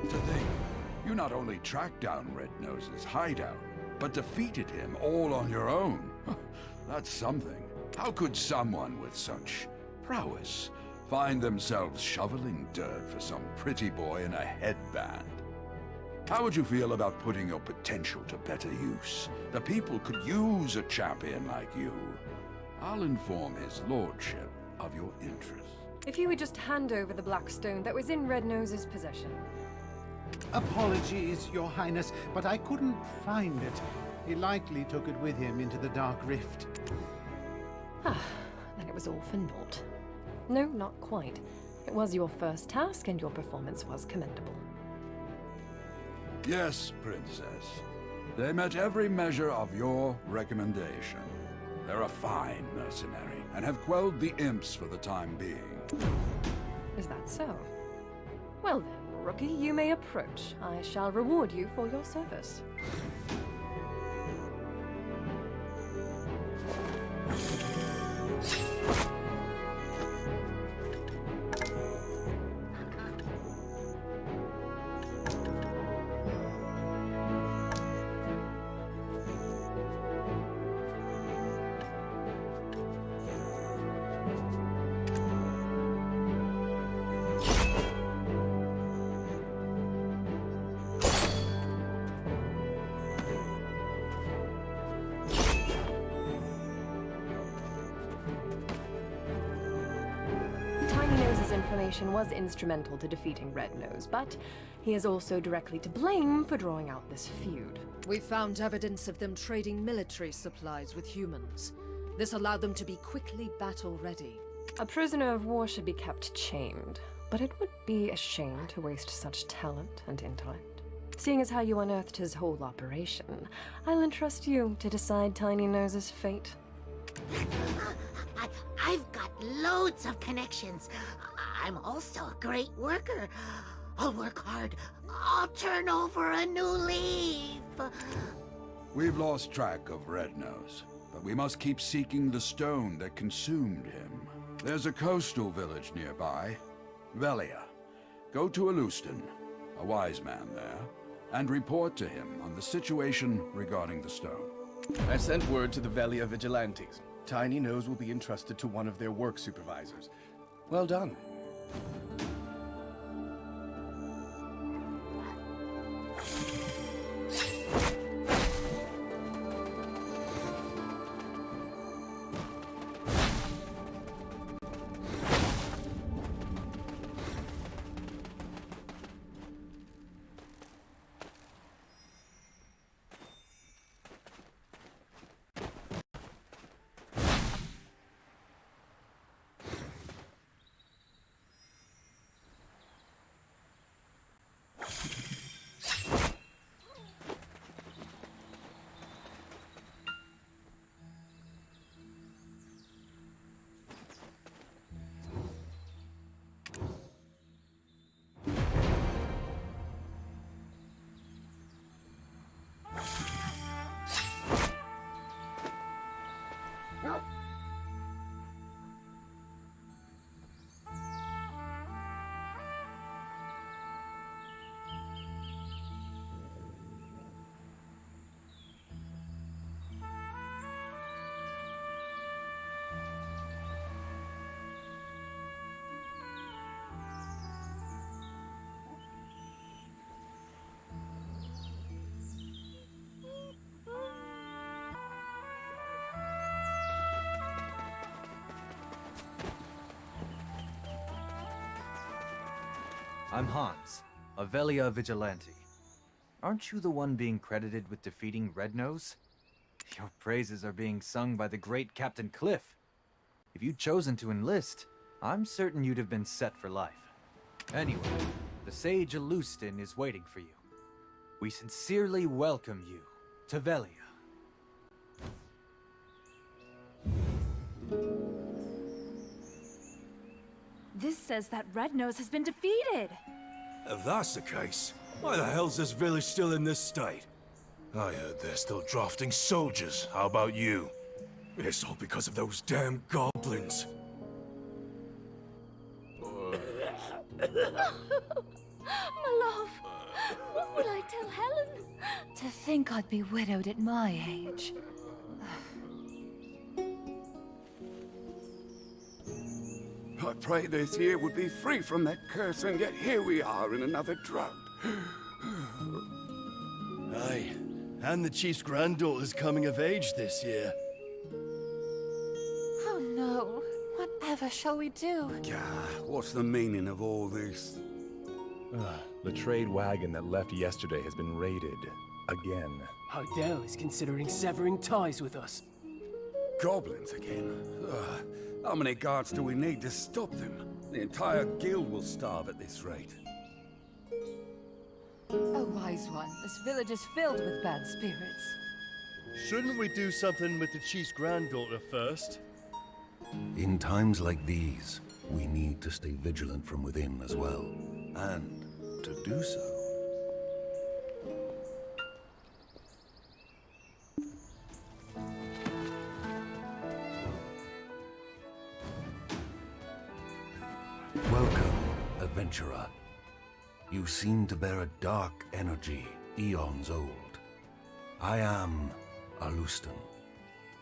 To think, you not only tracked down Red Nose's hideout, but defeated him all on your own. That's something. How could someone with such prowess find themselves shoveling dirt for some pretty boy in a headband? How would you feel about putting your potential to better use? The people could use a champion like you. I'll inform his lordship of your interest. If you would just hand over the black stone that was in Red Nose's possession. Apologies, Your Highness, but I couldn't find it. He likely took it with him into the Dark Rift. Ah, then it was all for naught. No, not quite. It was your first task, and your performance was commendable. Yes, Princess. They met every measure of your recommendation. They're a fine mercenary, and have quelled the imps for the time being. Is that so? Well then, Rookie, you may approach. I shall reward you for your service. Information was instrumental to defeating Red Nose, but he is also directly to blame for drawing out this feud. We found evidence of them trading military supplies with humans. This allowed them to be quickly battle-ready. A prisoner of war should be kept chained, but it would be a shame to waste such talent and intellect. Seeing as how you unearthed his whole operation, I'll entrust you to decide Tiny Nose's fate. I've got loads of connections. I'm also a great worker. I'll work hard. I'll turn over a new leaf. We've lost track of Red Nose, but we must keep seeking the stone that consumed him. There's a coastal village nearby, Velia. Go to Alustin, a wise man there, and report to him on the situation regarding the stone. I sent word to the Velia Vigilantes. Tiny Nose will be entrusted to one of their work supervisors. Well done. I'm Hans, a Velia Vigilante. Aren't you the one being credited with defeating Red Nose? Your praises are being sung by the great Captain Cliff. If you'd chosen to enlist, I'm certain you'd have been set for life. Anyway, the Sage Alustin is waiting for you. We sincerely welcome you to Velia. This says that Red Nose has been defeated. If that's the case, why the hell's this village still in this state? I heard they're still drafting soldiers. How about you? It's all because of those damn goblins. My love, what will I tell Helen? To think I'd be widowed at my age. I prayed this year would be free from that curse, and yet here we are in another drought. Aye, and the chief's granddaughter's coming of age this year. Oh no, whatever shall we do? Gah, what's the meaning of all this? The trade wagon that left yesterday has been raided. Again. Hardell is considering severing ties with us. Goblins again? Ugh. How many guards do we need to stop them? The entire guild will starve at this rate. A wise one. This village is filled with bad spirits. Shouldn't we do something with the chief's granddaughter first? In times like these, we need to stay vigilant from within as well. And to do so... Welcome, adventurer. You seem to bear a dark energy, eons old. I am Alustan.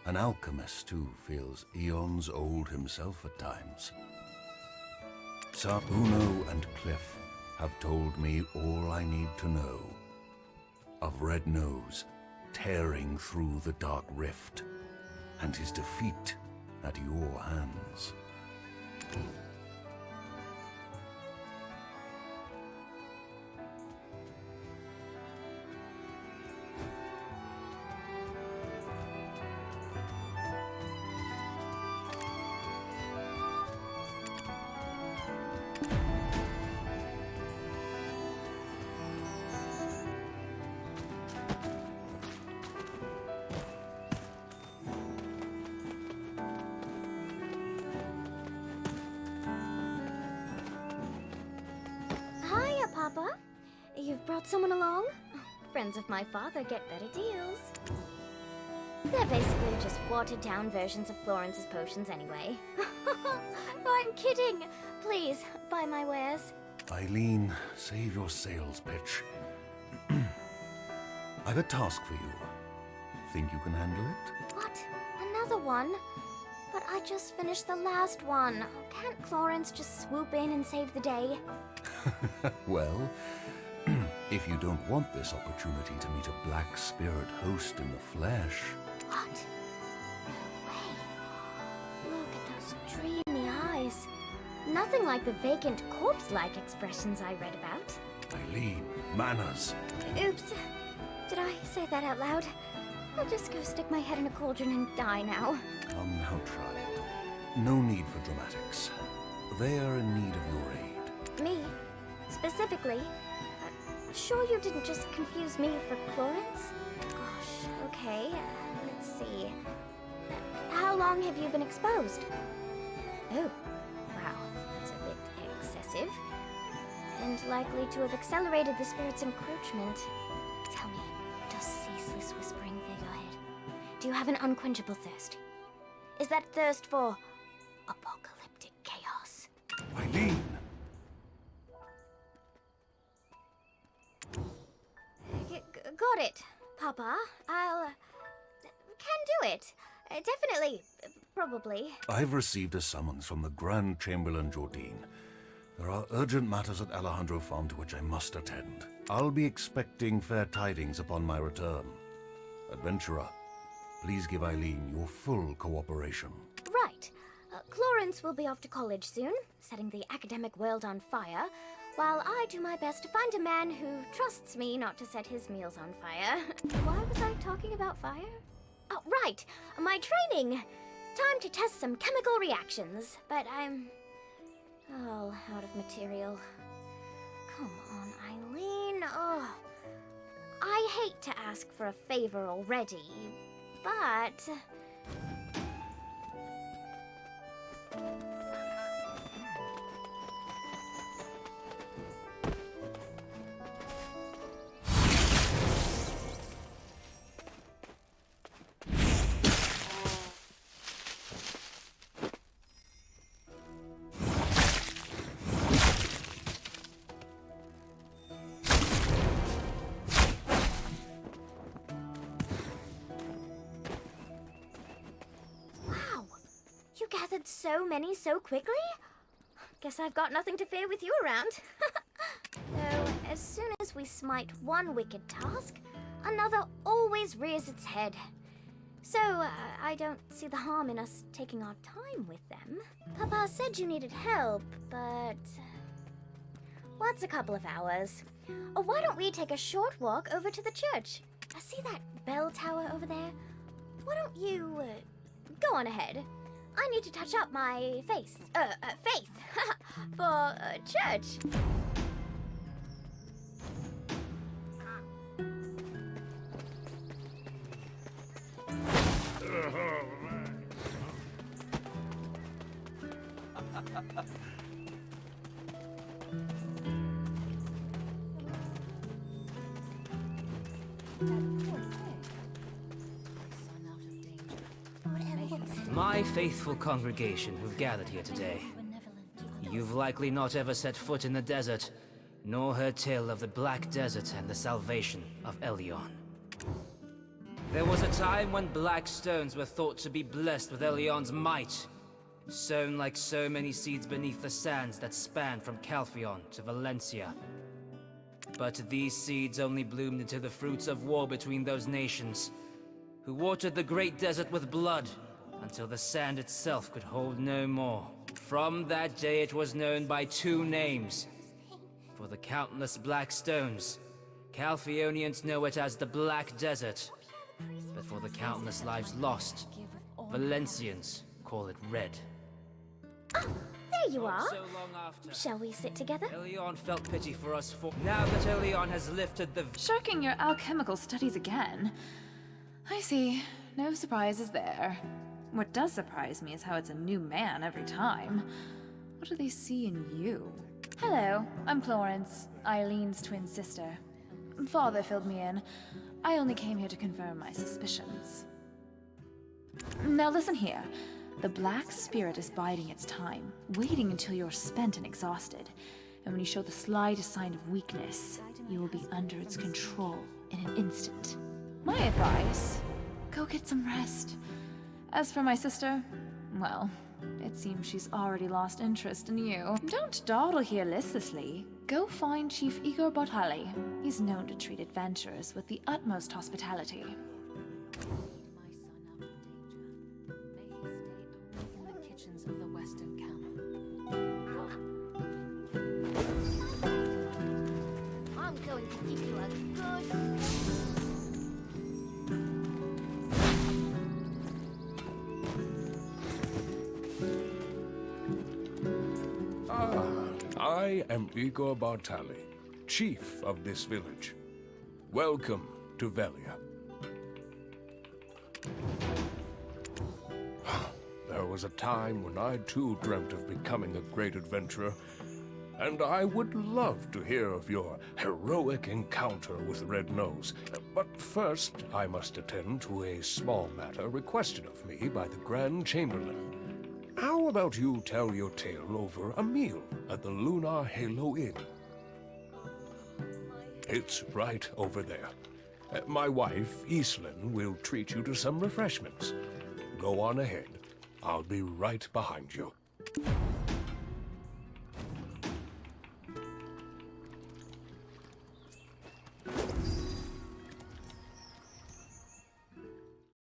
An alchemist who feels eons old himself at times. Sir Uno and Cliff have told me all I need to know. Of Red Nose tearing through the Dark Rift, and his defeat at your hands. Hiya, Papa. You've brought someone along? Friends of my father get better deals. They're basically just watered-down versions of Florence's potions anyway. Oh, I'm kidding. Please, buy my wares. Eileen, save your sales pitch. I've a task for you. Think you can handle it? What? Another one? But I just finished the last one. Can't Florence just swoop in and save the day? Well, if you don't want this opportunity to meet a black spirit host in the flesh... What? No way. Look at those dreamy eyes. Nothing like the vacant corpse-like expressions I read about. Eileen, manners. Oops. Did I say that out loud? I'll just go stick my head in a cauldron and die now. Come now, child. No need for dramatics. They are in need of your aid. Me? Specifically? Sure you didn't just confuse me for Florence? Gosh, okay. Let's see. How long have you been exposed? Oh, wow. That's a bit excessive. And likely to have accelerated the spirit's encroachment. Tell me, does ceaseless whispering fill your head? Do you have an unquenchable thirst? Is that thirst for apocalyptic chaos? Eileen! Got it, Papa. I'll... can do it. Definitely. Probably. I've received a summons from the Grand Chamberlain Jordine. There are urgent matters at Alejandro Farm to which I must attend. I'll be expecting fair tidings upon my return. Adventurer, please give Eileen your full cooperation. Right. Florence will be off to college soon, setting the academic world on fire, while I do my best to find a man who trusts me not to set his meals on fire. Why was I talking about fire? Oh, right. My training. Time to test some chemical reactions, but I'm all out of material. Come on, Eileen. Oh, I hate to ask for a favor already, but... gathered so many so quickly? Guess I've got nothing to fear with you around. Though, as soon as we smite one wicked task, another always rears its head. So, I don't see the harm in us taking our time with them. Papa said you needed help, but... what's a couple of hours? Why don't we take a short walk over to the church? See that bell tower over there? Why don't you, go on ahead? I need to touch up my faith, for, church. My faithful congregation who've gathered here today. You've likely not ever set foot in the desert, nor heard tale of the Black Desert and the salvation of Elion. There was a time when black stones were thought to be blessed with Elion's might, sown like so many seeds beneath the sands that span from Calphion to Valencia. But these seeds only bloomed into the fruits of war between those nations, who watered the great desert with blood, until the sand itself could hold no more. From that day it was known by two names. For the countless black stones, Calphionians know it as the Black Desert. But for the countless lives lost, Valencians call it Red. Oh, there you are. Shall we sit together? Elion felt pity for us for... Now that Elion has lifted the... Shirking your alchemical studies again. I see. No surprises there. What does surprise me is how it's a new man every time. What do they see in you? Hello, I'm Florence, Eileen's twin sister. Father filled me in. I only came here to confirm my suspicions. Now listen here. The Black Spirit is biding its time, waiting until you're spent and exhausted. And when you show the slightest sign of weakness, you will be under its control in an instant. My advice? Go get some rest. As for my sister, well, it seems she's already lost interest in you. Don't dawdle here listlessly. Go find Chief Igor Botali. He's known to treat adventurers with the utmost hospitality. In the kitchens of the Western Camp. I'm going to give you a good... I am Igor Bartali, chief of this village. Welcome to Velia. There was a time when I too dreamt of becoming a great adventurer, and I would love to hear of your heroic encounter with Red Nose. But first, I must attend to a small matter requested of me by the Grand Chamberlain. How about you tell your tale over a meal at the Lunar Halo Inn? It's right over there. My wife, Islin, will treat you to some refreshments. Go on ahead. I'll be right behind you.